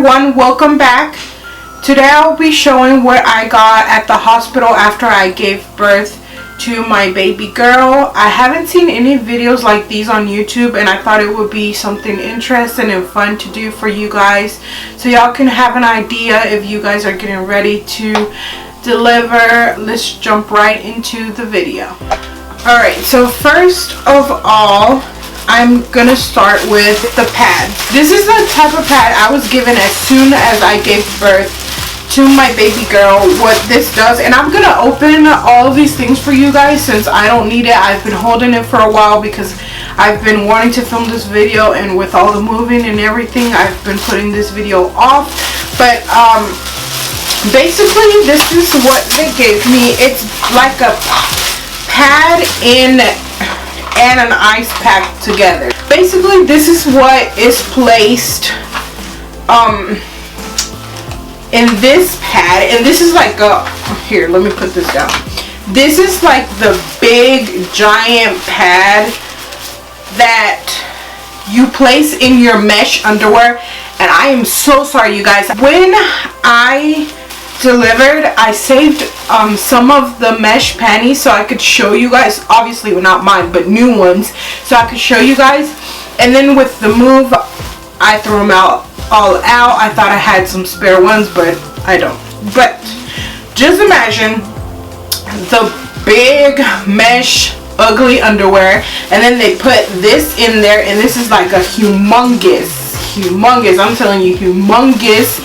everyone, welcome back. Today I'll be showing what I got at the hospital after I gave birth to my baby girl. I haven't seen any videos like these on YouTube, and I thought it would be something interesting and fun to do for you guys, so y'all can have an idea if you guys are getting ready to deliver. Let's jump right into the video. Alright, so first of all, I'm gonna start with the pad. This is the type of pad I was given as soon as I gave birth to my baby girl. What this does, and I'm gonna open all of these things for you guys since I don't need it. I've been holding it for a while because I've been wanting to film this video, and with all the moving and everything, I've been putting this video off. But basically this is what they gave me. It's like a pad and an ice pack together. Basically this is what is placed in this pad, and this is like a, here, let me put this down. This is like the big giant pad that you place in your mesh underwear. And I am so sorry, you guys, when I delivered, I saved some of the mesh panties so I could show you guys, obviously not mine but new ones, so I could show you guys. And then with the move, I threw them all out. I thought I had some spare ones, but I don't. But just imagine the big mesh ugly underwear, and then they put this in there, and this is like a humongous, I'm telling you, humongous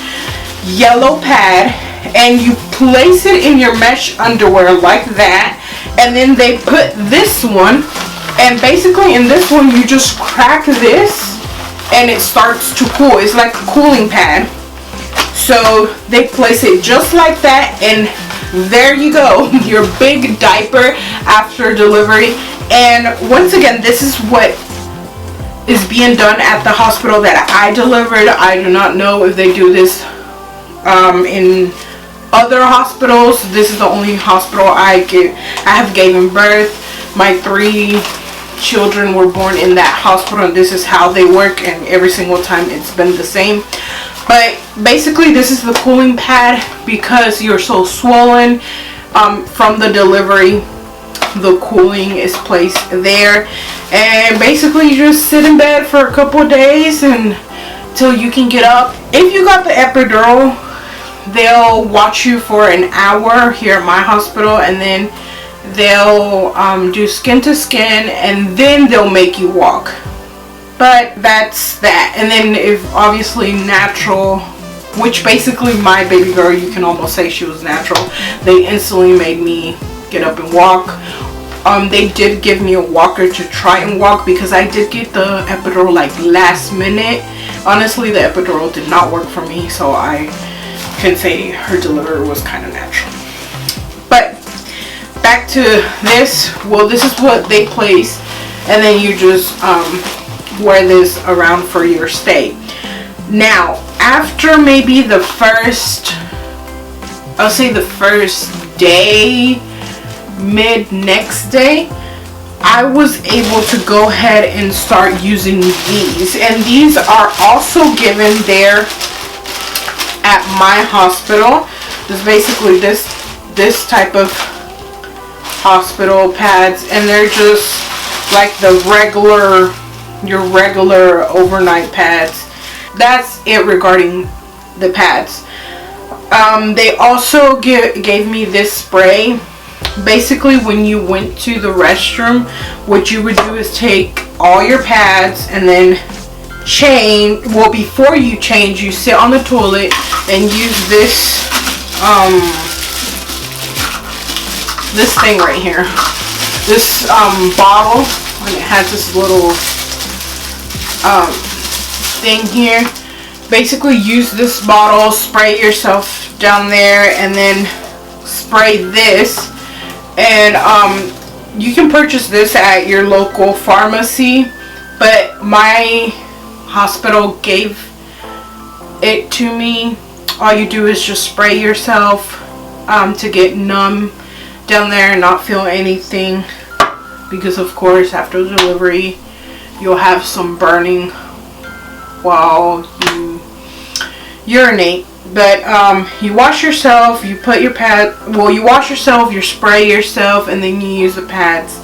yellow pad. And you place it in your mesh underwear like that, and then they put this one, and basically in this one you just crack this and it starts to cool. It's like a cooling pad. So they place it just like that, and there you go, your big diaper after delivery. And once again, this is what is being done at the hospital that I delivered. I do not know if they do this in other hospitals. This is the only hospital I have given birth. My 3 children were born in that hospital, and this is how they work, and every single time it's been the same. But basically this is the cooling pad because you're so swollen from the delivery. The cooling is placed there, and basically you just sit in bed for a couple of days until you can get up. If you got the epidural, they'll watch you for an hour here at my hospital, and then they'll do skin to skin, and then they'll make you walk. But that's that. And then if obviously natural, which basically my baby girl, you can almost say she was natural, they instantly made me get up and walk. They did give me a walker to try and walk because I did get the epidural like last minute. Honestly, the epidural did not work for me, so I can say her delivery was kind of natural. But back to this. Well, this is what they place, and then you just wear this around for your stay. Now after maybe the first, I'll say the first day, mid next day, I was able to go ahead and start using these, and these are also given there at my hospital. This is basically this type of hospital pads, and they're just like the your regular overnight pads. That's it regarding the pads. They also gave me this spray. Basically when you went to the restroom, what you would do is take all your pads and then change. Well, before you change, you sit on the toilet and use this this thing right here, this bottle, and it has this little thing here. Basically use this bottle, spray yourself down there, and then spray this. And you can purchase this at your local pharmacy, but my hospital gave it to me. All you do is just spray yourself to get numb down there and not feel anything, because of course after delivery you'll have some burning while urinate. But you wash yourself, you put your pad, well, you wash yourself, you spray yourself, and then you use the pads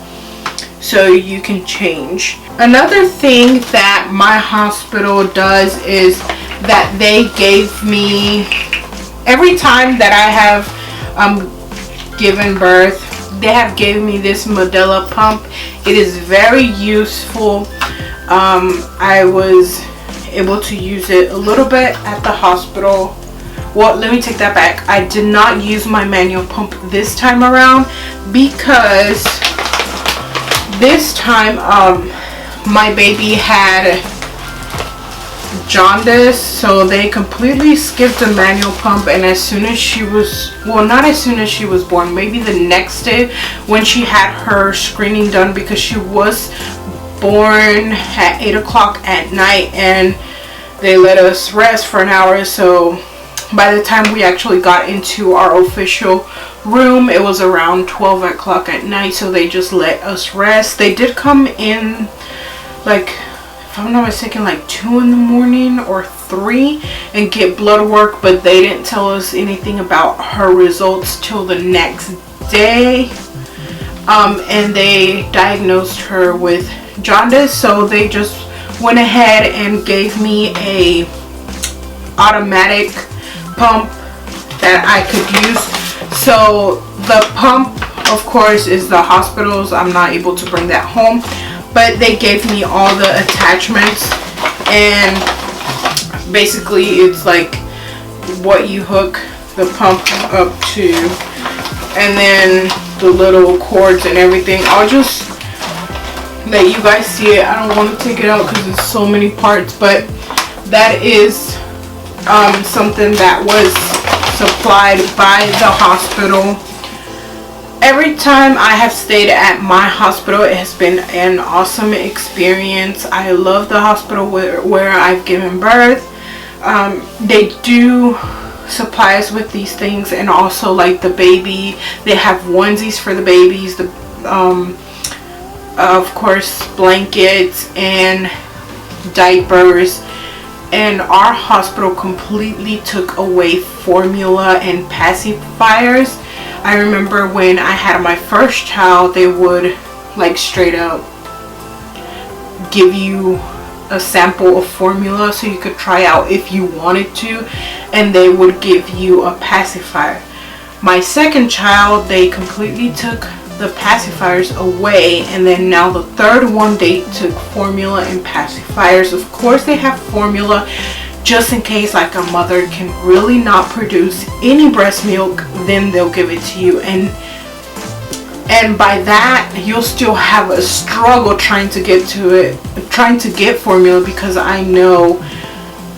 so you can change. Another thing that my hospital does is that they gave me, every time that I have given birth, they have given me this Medela pump. It is very useful. I was able to use it a little bit at the hospital. Well, let me take that back. I did not use my manual pump this time around because this time my baby had jaundice, so they completely skipped the manual pump. And as soon as she was, well, not as soon as she was born, maybe the next day when she had her screening done, because she was born at 8 o'clock at night and they let us rest for an hour. So by the time we actually got into our official room, it was around 12 o'clock at night, so they just let us rest. They did come in, like, if I'm not mistaken, like 2 in the morning or 3 and get blood work, but they didn't tell us anything about her results till the next day. And they diagnosed her with jaundice, so they just went ahead and gave me a automatic pump that I could use. So the pump, of course, is the hospital's. I'm not able to bring that home, but they gave me all the attachments, and basically it's like what you hook the pump up to, and then the little cords and everything. I'll just let you guys see it. I don't want to take it out because there's so many parts, but that is something that was supplied by the hospital. Every time I have stayed at my hospital, it has been an awesome experience. I love the hospital where I've given birth. They do supply us with these things, and also like the baby, they have onesies for the babies, the of course blankets and diapers. And our hospital completely took away formula and pacifiers. I remember when I had my first child, they would like straight up give you a sample of formula so you could try out if you wanted to, and they would give you a pacifier. My second child, they completely took the pacifiers away, and then now the third one, they took formula and pacifiers. Of course they have formula just in case like a mother can really not produce any breast milk, then they'll give it to you, and by that you'll still have a struggle trying to get formula, because I know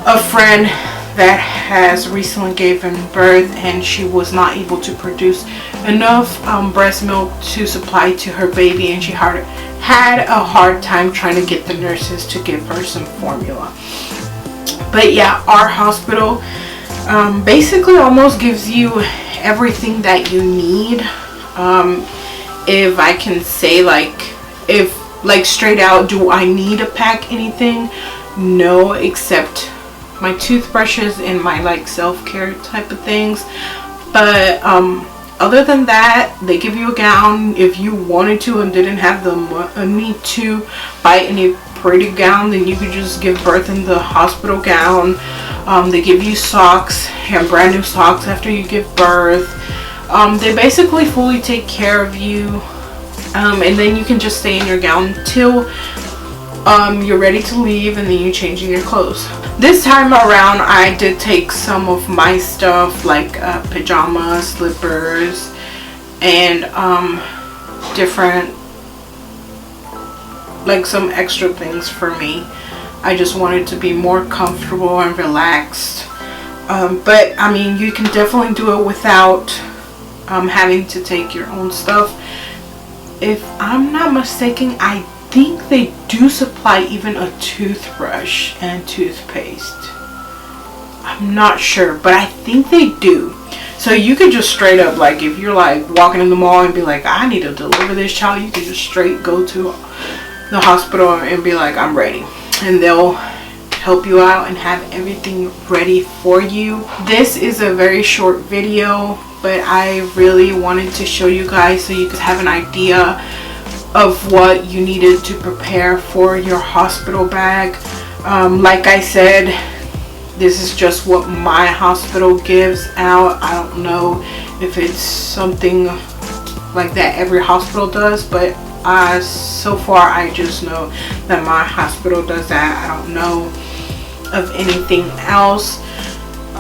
a friend that has recently given birth and she was not able to produce enough breast milk to supply to her baby, and she had a hard time trying to get the nurses to give her some formula. But yeah, our hospital basically almost gives you everything that you need. If I can say, like straight out, do I need to pack anything? No, except my toothbrushes and my like self-care type of things. But other than that, they give you a gown if you wanted to and didn't have the need to buy any pretty gown, then you could just give birth in the hospital gown. They give you socks and brand new socks after you give birth. They basically fully take care of you, and then you can just stay in your gown till you're ready to leave, and then you change in your clothes. This time around, I did take some of my stuff like pajamas, slippers, and different, like some extra things for me. I just wanted to be more comfortable and relaxed. But I mean, you can definitely do it without having to take your own stuff. If I'm not mistaken, I think they do supply even a toothbrush and toothpaste. I'm not sure, but I think they do. So you could just straight up, like if you're like walking in the mall and be like, I need to deliver this child, you could just straight go to the hospital and be like, I'm ready, and they'll help you out and have everything ready for you. This is a very short video, but I really wanted to show you guys so you could have an idea of what you needed to prepare for your hospital bag. Like I said, this is just what my hospital gives out. I don't know if it's something like that every hospital does, but so far I just know that my hospital does that. I don't know of anything else.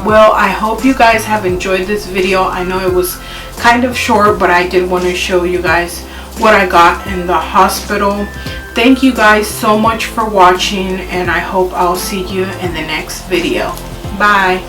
Well, I hope you guys have enjoyed this video. I know it was kind of short, but I did want to show you guys what I got in the hospital. Thank you guys so much for watching, and I hope I'll see you in the next video. Bye.